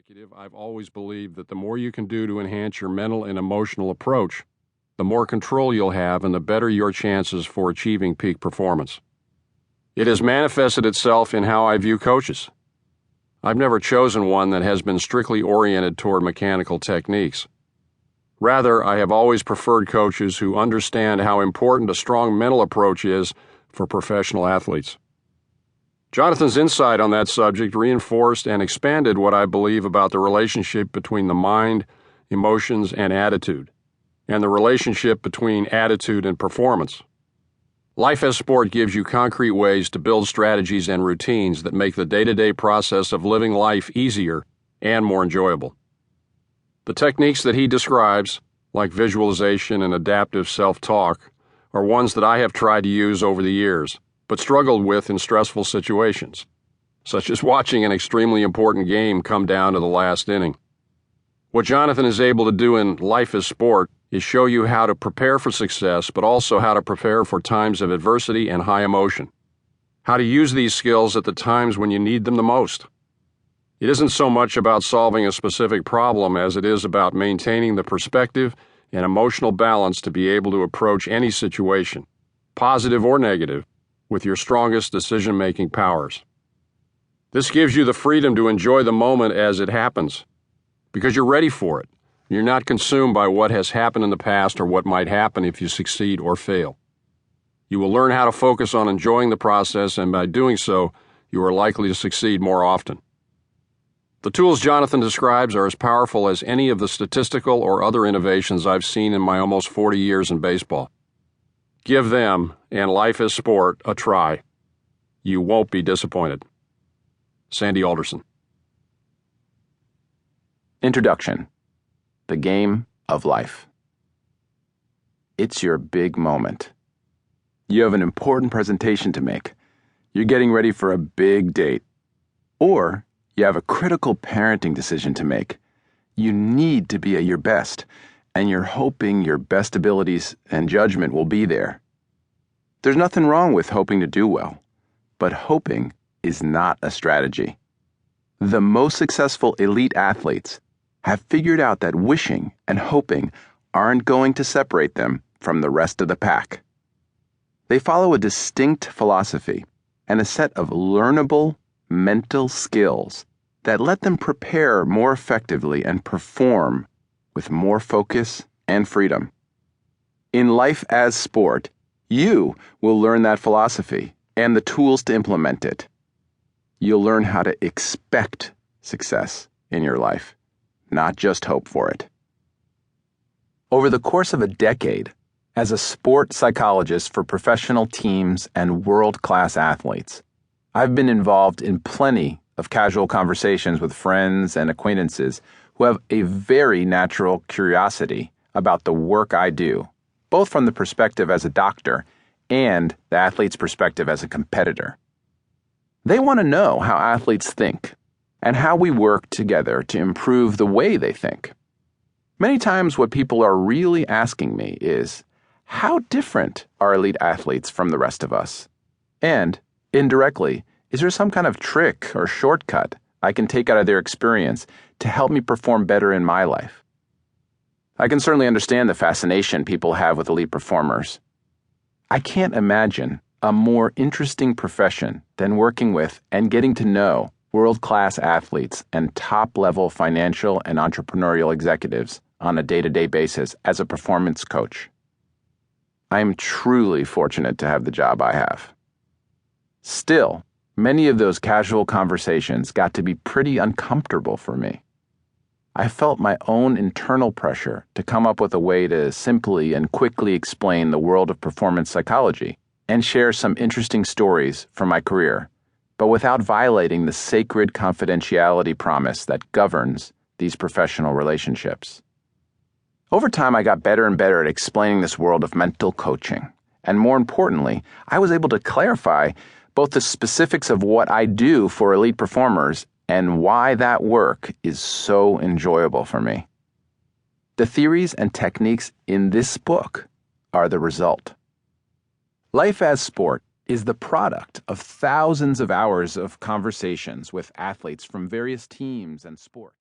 executive, I've always believed that the more you can do to enhance your mental and emotional approach, the more control you'll have and the better your chances for achieving peak performance. It has manifested itself in how I view coaches. I've never chosen one that has been strictly oriented toward mechanical techniques. Rather, I have always preferred coaches who understand how important a strong mental approach is for professional athletes. Jonathan's insight on that subject reinforced and expanded what I believe about the relationship between the mind, emotions, and attitude, and the relationship between attitude and performance. Life as sport gives you concrete ways to build strategies and routines that make the day-to-day process of living life easier and more enjoyable. The techniques that he describes, like visualization and adaptive self-talk, are ones that I have tried to use over the years, but struggled with in stressful situations, such as watching an extremely important game come down to the last inning. What Jonathan is able to do in Life as Sport is show you how to prepare for success, but also how to prepare for times of adversity and high emotion, how to use these skills at the times when you need them the most. It isn't so much about solving a specific problem as it is about maintaining the perspective and emotional balance to be able to approach any situation, positive or negative, with your strongest decision-making powers. This gives you the freedom to enjoy the moment as it happens, because you're ready for it. You're not consumed by what has happened in the past or what might happen if you succeed or fail. You will learn how to focus on enjoying the process, and by doing so, you are likely to succeed more often. The tools Jonathan describes are as powerful as any of the statistical or other innovations I've seen in my almost 40 years in baseball. Give them, and Life as Sport, a try. You won't be disappointed. Sandy Alderson. Introduction. The Game of Life. It's your big moment. You have an important presentation to make. You're getting ready for a big date. Or you have a critical parenting decision to make. You need to be at your best, and you're hoping your best abilities and judgment will be there. There's nothing wrong with hoping to do well, but hoping is not a strategy. The most successful elite athletes have figured out that wishing and hoping aren't going to separate them from the rest of the pack. They follow a distinct philosophy and a set of learnable mental skills that let them prepare more effectively and perform with more focus and freedom. In Life as Sport, you will learn that philosophy and the tools to implement it. You'll learn how to expect success in your life, not just hope for it. Over the course of a decade, as a sport psychologist for professional teams and world-class athletes, I've been involved in plenty of casual conversations with friends and acquaintances who have a very natural curiosity about the work I do, both from the perspective as a doctor and the athlete's perspective as a competitor. They want to know how athletes think and how we work together to improve the way they think. Many times what people are really asking me is, how different are elite athletes from the rest of us? And, indirectly, is there some kind of trick or shortcut I can take out of their experience to help me perform better in my life? I can certainly understand the fascination people have with elite performers. I can't imagine a more interesting profession than working with and getting to know world-class athletes and top-level financial and entrepreneurial executives on a day-to-day basis as a performance coach. I am truly fortunate to have the job I have. Still, many of those casual conversations got to be pretty uncomfortable for me. I felt my own internal pressure to come up with a way to simply and quickly explain the world of performance psychology and share some interesting stories from my career, but without violating the sacred confidentiality promise that governs these professional relationships. Over time, I got better and better at explaining this world of mental coaching, and more importantly, I was able to clarify both the specifics of what I do for elite performers and why that work is so enjoyable for me. The theories and techniques in this book are the result. Life as Sport is the product of thousands of hours of conversations with athletes from various teams and sports.